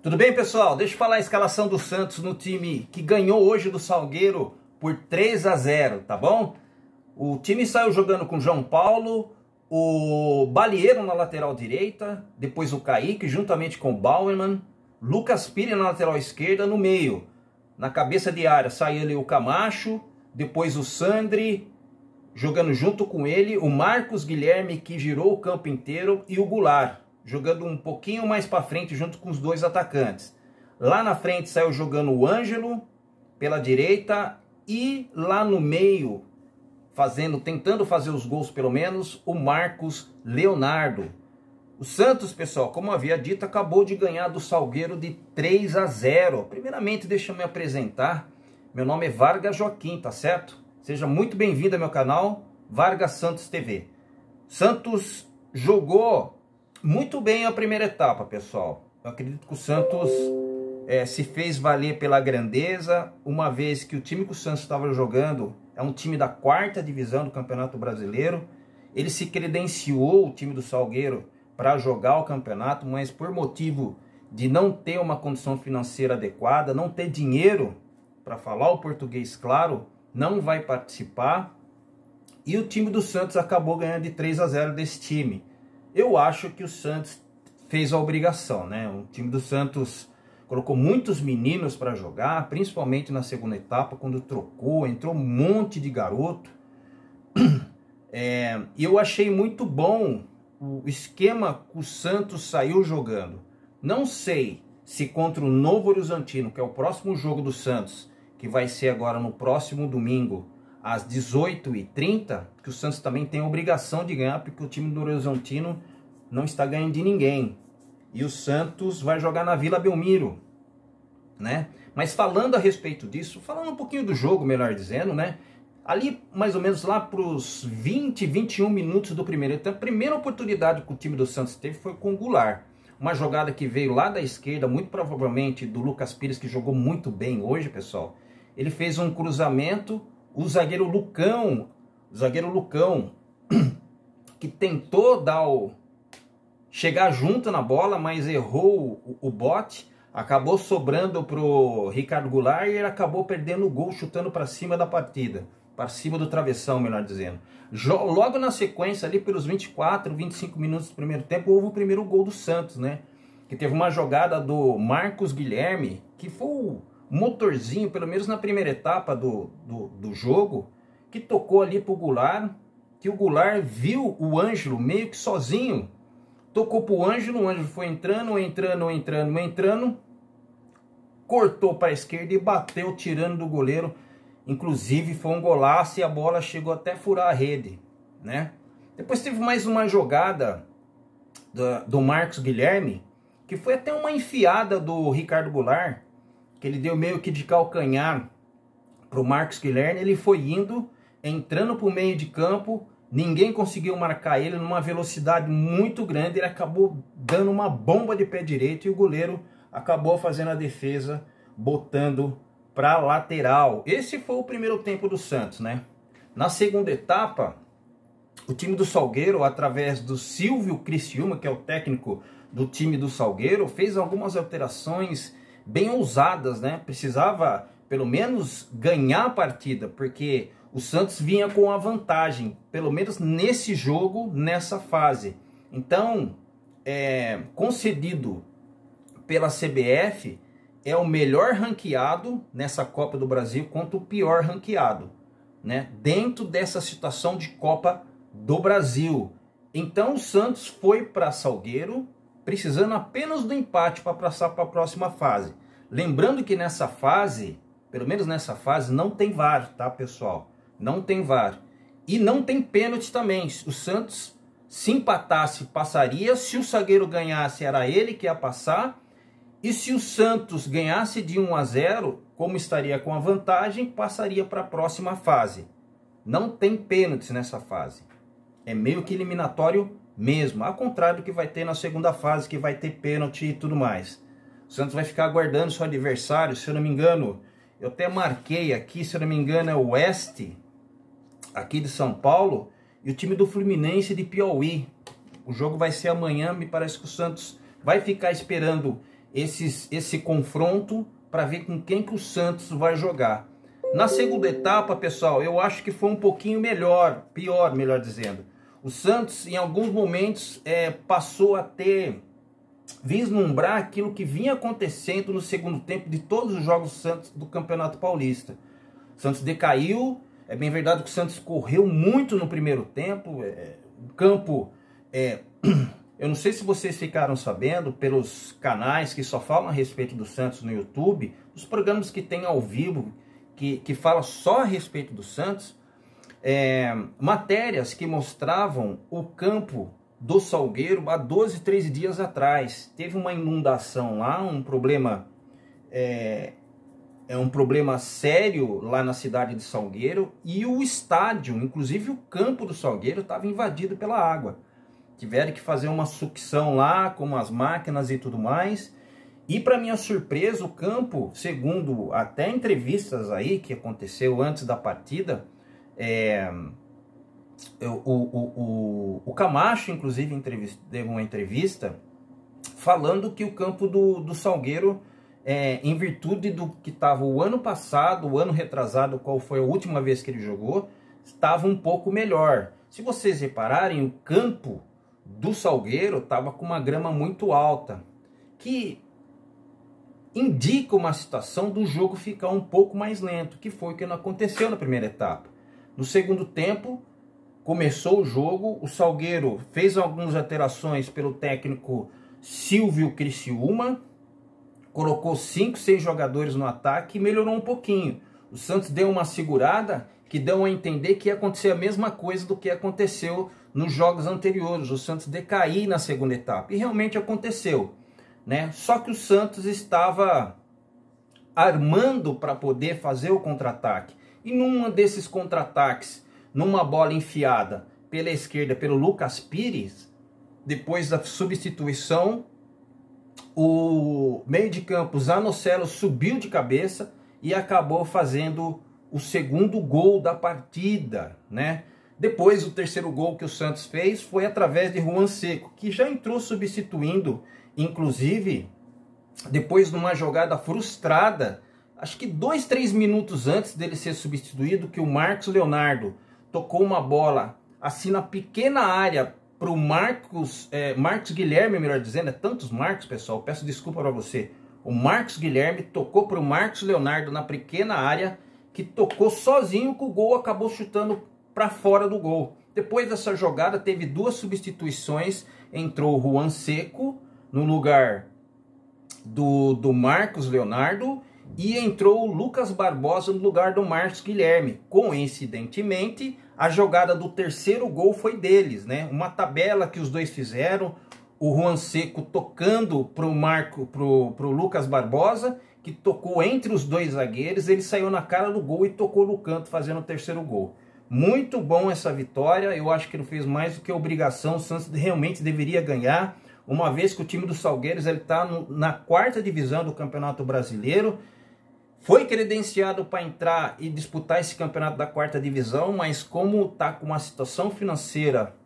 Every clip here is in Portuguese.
Tudo bem, pessoal? Deixa eu falar a escalação do Santos no time que ganhou hoje do Salgueiro por 3-0, tá bom? O time saiu jogando com João Paulo, o Balieiro na lateral direita, depois o Kaique juntamente com o Bauerman, Lucas Pires na lateral esquerda, no meio, na cabeça de área, saiu ali o Camacho, depois o Sandri, jogando junto com ele, o Marcos Guilherme, que girou o campo inteiro, e o Goulart, jogando um pouquinho mais para frente junto com os dois atacantes. Lá na frente saiu jogando o Ângelo pela direita e lá no meio, tentando fazer os gols pelo menos, o Marcos Leonardo. O Santos, pessoal, como havia dito, acabou de ganhar do Salgueiro de 3-0. Primeiramente, deixa eu me apresentar. Meu nome é Vargas Joaquim, tá certo? Seja muito bem-vindo ao meu canal, Vargas Santos TV. Santos jogou muito bem a primeira etapa, pessoal. Eu acredito que o Santos se fez valer pela grandeza, uma vez que o time que o Santos estava jogando é um time da 4ª divisão do Campeonato Brasileiro. Ele se credenciou, o time do Salgueiro, para jogar o campeonato, mas por motivo de não ter uma condição financeira adequada, não ter dinheiro, para falar o português claro, não vai participar. E o time do Santos acabou ganhando de 3-0 desse time. Eu acho que o Santos fez a obrigação, né? O time do Santos colocou muitos meninos para jogar, principalmente na segunda etapa, quando trocou, entrou um monte de garoto. E eu achei muito bom o esquema que o Santos saiu jogando. Não sei se contra o Novo Horizontino, que é o próximo jogo do Santos, que vai ser agora no próximo domingo, às 18h30, que o Santos também tem a obrigação de ganhar, porque o time do Horizontino não está ganhando de ninguém. E o Santos vai jogar na Vila Belmiro, né? Mas falando a respeito disso, falando um pouquinho do jogo, melhor dizendo, né? Ali, mais ou menos lá para os 20, 21 minutos do primeiro tempo, a primeira oportunidade que o time do Santos teve foi com o Goulart. Uma jogada que veio lá da esquerda, muito provavelmente do Lucas Pires, que jogou muito bem hoje, pessoal. Ele fez um cruzamento, o zagueiro Lucão, que tentou chegar junto na bola, mas errou o bote, acabou sobrando para o Ricardo Goulart e ele acabou perdendo o gol, chutando para cima da partida, para cima do travessão, melhor dizendo. Logo na sequência, ali pelos 24, 25 minutos do primeiro tempo, houve o primeiro gol do Santos, né? Que teve uma jogada do Marcos Guilherme, que foi o motorzinho, pelo menos na primeira etapa do jogo, que tocou ali para o Goulart, que o Goulart viu o Ângelo meio que sozinho, tocou para o Ângelo foi entrando, cortou para a esquerda e bateu, tirando do goleiro. Inclusive foi um golaço e a bola chegou até a furar a rede, né? Depois teve mais uma jogada do Marcos Guilherme, que foi até uma enfiada do Ricardo Goulart, que ele deu meio que de calcanhar para o Marcos Guilherme. Ele foi entrando para o meio de campo, ninguém conseguiu marcar ele numa velocidade muito grande, ele acabou dando uma bomba de pé direito e o goleiro acabou fazendo a defesa, botando para a lateral. Esse foi o primeiro tempo do Santos, né? Na segunda etapa, o time do Salgueiro, através do Silvio Criciúma, que é o técnico do time do Salgueiro, fez algumas alterações bem ousadas, né? Precisava pelo menos ganhar a partida, porque o Santos vinha com a vantagem, pelo menos nesse jogo, nessa fase. Então, concedido pela CBF, é o melhor ranqueado nessa Copa do Brasil contra o pior ranqueado, né? Dentro dessa situação de Copa do Brasil. Então o Santos foi para Salgueiro, precisando apenas do empate para passar para a próxima fase. Lembrando que nessa fase, pelo menos nessa fase, não tem VAR, tá, pessoal? Não tem VAR. E não tem pênalti também. O Santos, se empatasse, passaria. Se o Salgueiro ganhasse, era ele que ia passar. E se o Santos ganhasse de 1-0, como estaria com a vantagem, passaria para a próxima fase. Não tem pênaltis nessa fase. É meio que eliminatório mesmo. Ao contrário do que vai ter na segunda fase, que vai ter pênalti e tudo mais. O Santos vai ficar aguardando seu adversário, se eu não me engano. Eu até marquei aqui, se eu não me engano, é o Oeste, aqui de São Paulo, e o time do Fluminense de Piauí. O jogo vai ser amanhã, me parece que o Santos vai ficar esperando esse confronto para ver com quem que o Santos vai jogar. Na segunda etapa, pessoal, eu acho que foi um pouquinho pior, melhor dizendo. O Santos, em alguns momentos, passou a vislumbrar aquilo que vinha acontecendo no segundo tempo de todos os jogos do Santos do Campeonato Paulista. O Santos decaiu, é bem verdade que o Santos correu muito no primeiro tempo, o campo, eu não sei se vocês ficaram sabendo, pelos canais que só falam a respeito do Santos no YouTube, os programas que tem ao vivo, que fala só a respeito do Santos, matérias que mostravam o campo do Salgueiro há 12, 13 dias atrás. Teve uma inundação lá, um problema um problema sério lá na cidade de Salgueiro, e o estádio, inclusive o campo do Salgueiro, estava invadido pela água. Tiveram que fazer uma sucção lá com as máquinas e tudo mais. E para minha surpresa, o campo, segundo até entrevistas aí que aconteceu antes da partida, o Camacho, inclusive, deu uma entrevista falando que o campo do Salgueiro, em virtude do que estava o ano passado, o ano retrasado, qual foi a última vez que ele jogou, estava um pouco melhor. Se vocês repararem, o campo do Salgueiro estava com uma grama muito alta, que indica uma situação do jogo ficar um pouco mais lento, que foi o que não aconteceu na primeira etapa. No segundo tempo, começou o jogo, o Salgueiro fez algumas alterações pelo técnico Silvio Criciúma, colocou 5, 6 jogadores no ataque e melhorou um pouquinho. O Santos deu uma segurada que deu a entender que ia acontecer a mesma coisa do que aconteceu nos jogos anteriores, o Santos decair na segunda etapa, e realmente aconteceu, né? Só que o Santos estava armando para poder fazer o contra-ataque, e num desses contra-ataques, numa bola enfiada pela esquerda pelo Lucas Pires, depois da substituição, o meio de campo Zanocelo subiu de cabeça e acabou fazendo o segundo gol da partida, né? Depois, o terceiro gol que o Santos fez foi através de Juan Seco, que já entrou substituindo, inclusive, depois de uma jogada frustrada, acho que 2, 3 minutos antes dele ser substituído, que o Marcos Leonardo tocou uma bola assim na pequena área para o Marcos Guilherme, melhor dizendo, tantos Marcos, pessoal, peço desculpa para você. O Marcos Guilherme tocou para o Marcos Leonardo na pequena área, que tocou sozinho, que o gol acabou chutando para fora do gol. Depois dessa jogada teve 2 substituições, entrou o Juan Seco no lugar do Marcos Leonardo e entrou o Lucas Barbosa no lugar do Marcos Guilherme. Coincidentemente, a jogada do terceiro gol foi deles, né? Uma tabela que os dois fizeram, o Juan Seco tocando pro Lucas Barbosa, que tocou entre os dois zagueiros, ele saiu na cara do gol e tocou no canto, fazendo o terceiro gol. Muito bom essa vitória, eu acho que ele fez mais do que obrigação, o Santos realmente deveria ganhar, uma vez que o time do Salgueiros está na 4ª divisão do Campeonato Brasileiro, foi credenciado para entrar e disputar esse campeonato da 4ª divisão, mas como está com uma situação financeira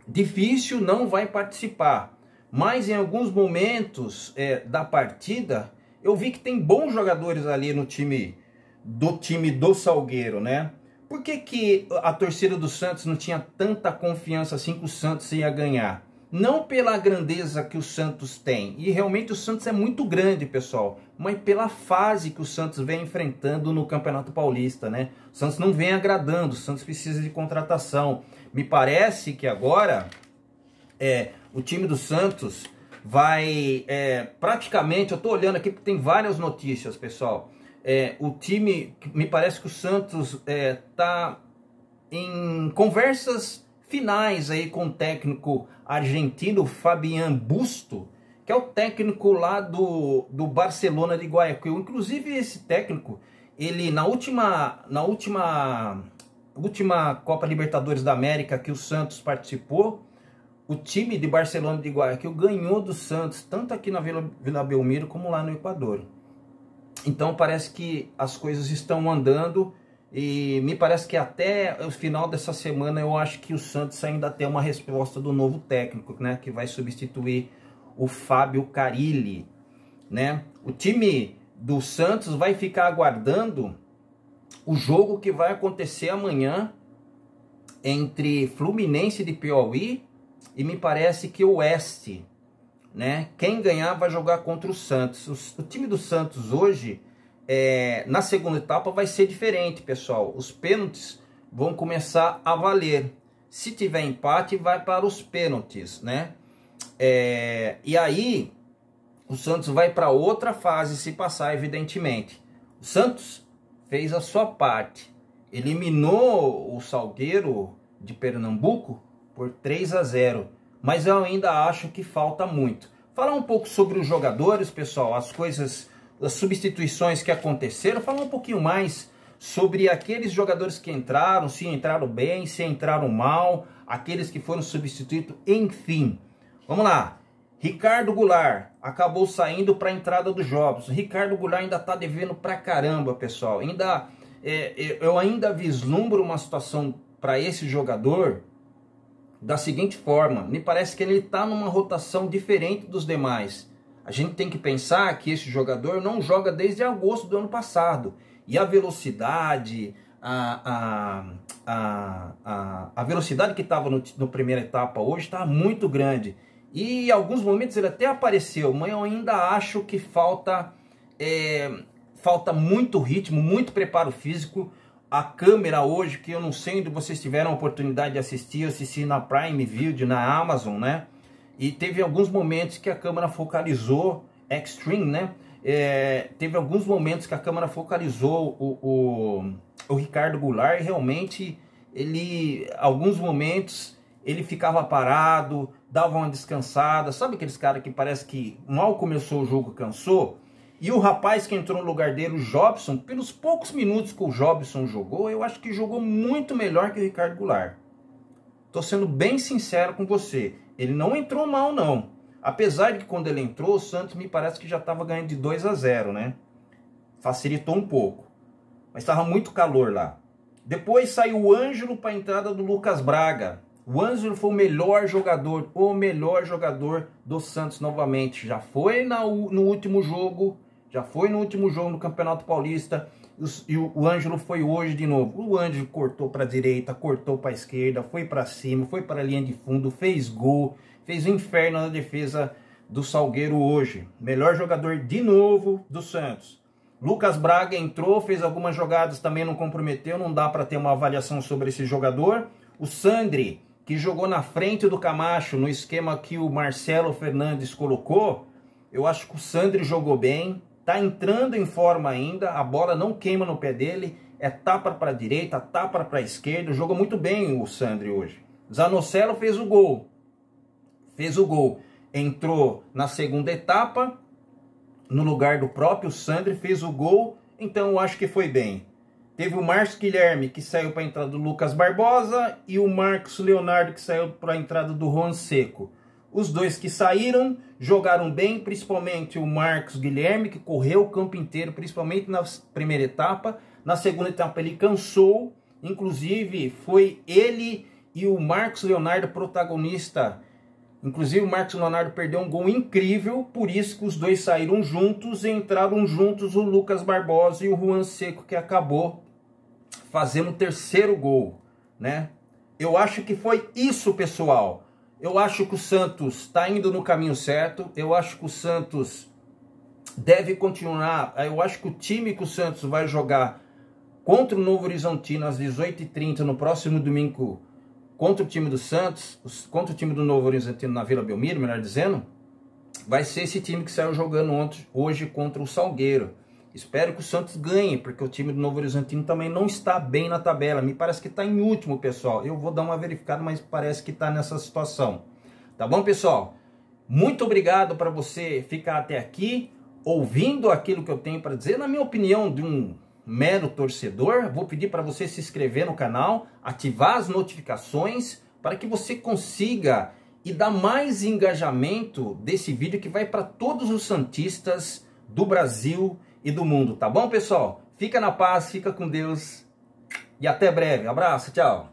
difícil, não vai participar. Mas em alguns momentos da partida, eu vi que tem bons jogadores ali no time do Salgueiro, né? Por que a torcida do Santos não tinha tanta confiança assim que o Santos ia ganhar? Não pela grandeza que o Santos tem, e realmente o Santos é muito grande, pessoal, mas pela fase que o Santos vem enfrentando no Campeonato Paulista, né? O Santos não vem agradando, o Santos precisa de contratação. Me parece que agora o time do Santos vai praticamente, eu tô olhando aqui porque tem várias notícias, pessoal. O time, me parece que o Santos tá em conversas finais aí com o técnico argentino Fabián Busto, que é o técnico lá do Barcelona de Guayaquil. Inclusive esse técnico, ele na última Copa Libertadores da América que o Santos participou, o time de Barcelona de Guayaquil ganhou do Santos, tanto aqui na Vila Belmiro como lá no Equador. Então parece que as coisas estão andando, e me parece que até o final dessa semana eu acho que o Santos ainda tem uma resposta do novo técnico, né, que vai substituir o Fábio Carilli. né? O time do Santos vai ficar aguardando o jogo que vai acontecer amanhã entre Fluminense de Piauí e me parece que o Oeste, né? Quem ganhar vai jogar contra o Santos. O time do Santos hoje, na segunda etapa, vai ser diferente, pessoal. Os pênaltis vão começar a valer. Se tiver empate, vai para os pênaltis, né? E aí, o Santos vai para outra fase, se passar, evidentemente. O Santos fez a sua parte. Eliminou o Salgueiro de Pernambuco por 3-0. Mas eu ainda acho que falta muito. Falar um pouco sobre os jogadores, pessoal, as substituições que aconteceram. Falar um pouquinho mais sobre aqueles jogadores que entraram, se entraram bem, se entraram mal, aqueles que foram substituídos, enfim. Vamos lá. Ricardo Goulart acabou saindo para a entrada do Jobson. Ricardo Goulart ainda está devendo pra caramba, pessoal. Eu ainda vislumbro uma situação para esse jogador da seguinte forma: me parece que ele está numa rotação diferente dos demais. A gente tem que pensar que esse jogador não joga desde agosto do ano passado. E a velocidade, a velocidade que estava no primeira etapa hoje está muito grande. E em alguns momentos ele até apareceu, mas eu ainda acho que falta muito ritmo, muito preparo físico. A câmera hoje, que eu não sei onde vocês tiveram a oportunidade de assistir, eu assisti na Prime Video, na Amazon, né? E teve alguns momentos que a câmera focalizou, Extreme, né? Teve alguns momentos que a câmera focalizou o Ricardo Goulart e realmente alguns momentos ele ficava parado, dava uma descansada. Sabe aqueles caras que parece que mal começou o jogo, cansou? E o rapaz que entrou no lugar dele, o Jobson, pelos poucos minutos que o Jobson jogou, eu acho que jogou muito melhor que o Ricardo Goulart. Tô sendo bem sincero com você. Ele não entrou mal, não. Apesar de que quando ele entrou, o Santos me parece que já estava ganhando de 2-0, né? Facilitou um pouco. Mas estava muito calor lá. Depois saiu o Ângelo para a entrada do Lucas Braga. O Ângelo foi o melhor jogador do Santos novamente. Já foi no último jogo no Campeonato Paulista. E o Ângelo foi hoje de novo. O Ângelo cortou para a direita, cortou para a esquerda, foi para cima, foi para a linha de fundo, fez gol, fez um inferno na defesa do Salgueiro hoje. Melhor jogador de novo do Santos. Lucas Braga entrou, fez algumas jogadas, também não comprometeu, não dá para ter uma avaliação sobre esse jogador. O Sandri, que jogou na frente do Camacho, no esquema que o Marcelo Fernandes colocou, eu acho que o Sandri jogou bem, tá entrando em forma ainda, a bola não queima no pé dele, tapa para a direita, tapa para a esquerda, jogou muito bem o Sandri hoje. Zanocelo fez o gol, entrou na segunda etapa, no lugar do próprio Sandri, fez o gol, então eu acho que foi bem. Teve o Marcos Guilherme, que saiu para a entrada do Lucas Barbosa, e o Marcos Leonardo, que saiu para a entrada do Juan Seco. Os dois que saíram jogaram bem, principalmente o Marcos Guilherme, que correu o campo inteiro, principalmente na primeira etapa. Na segunda etapa ele cansou, inclusive foi ele e o Marcos Leonardo protagonista. Inclusive o Marcos Leonardo perdeu um gol incrível, por isso que os dois saíram juntos e entraram juntos o Lucas Barbosa e o Juan Seco, que acabou fazendo o terceiro gol, né? Eu acho que foi isso, pessoal. Eu acho que o Santos está indo no caminho certo. Eu acho que o Santos deve continuar. Eu acho que o time que o Santos vai jogar contra o Novo Horizontino às 18h30 no próximo domingo, contra o time do Santos, contra o time do Novo Horizontino na Vila Belmiro, melhor dizendo, vai ser esse time que saiu jogando hoje contra o Salgueiro. Espero que o Santos ganhe, porque o time do Novo Horizontino também não está bem na tabela. Me parece que está em último, pessoal. Eu vou dar uma verificada, mas parece que está nessa situação. Tá bom, pessoal? Muito obrigado para você ficar até aqui, ouvindo aquilo que eu tenho para dizer. Na minha opinião, de um mero torcedor, vou pedir para você se inscrever no canal, ativar as notificações, para que você consiga e dar mais engajamento desse vídeo que vai para todos os santistas do Brasil e do mundo, tá bom, pessoal? Fica na paz, fica com Deus e até breve. Abraço, tchau!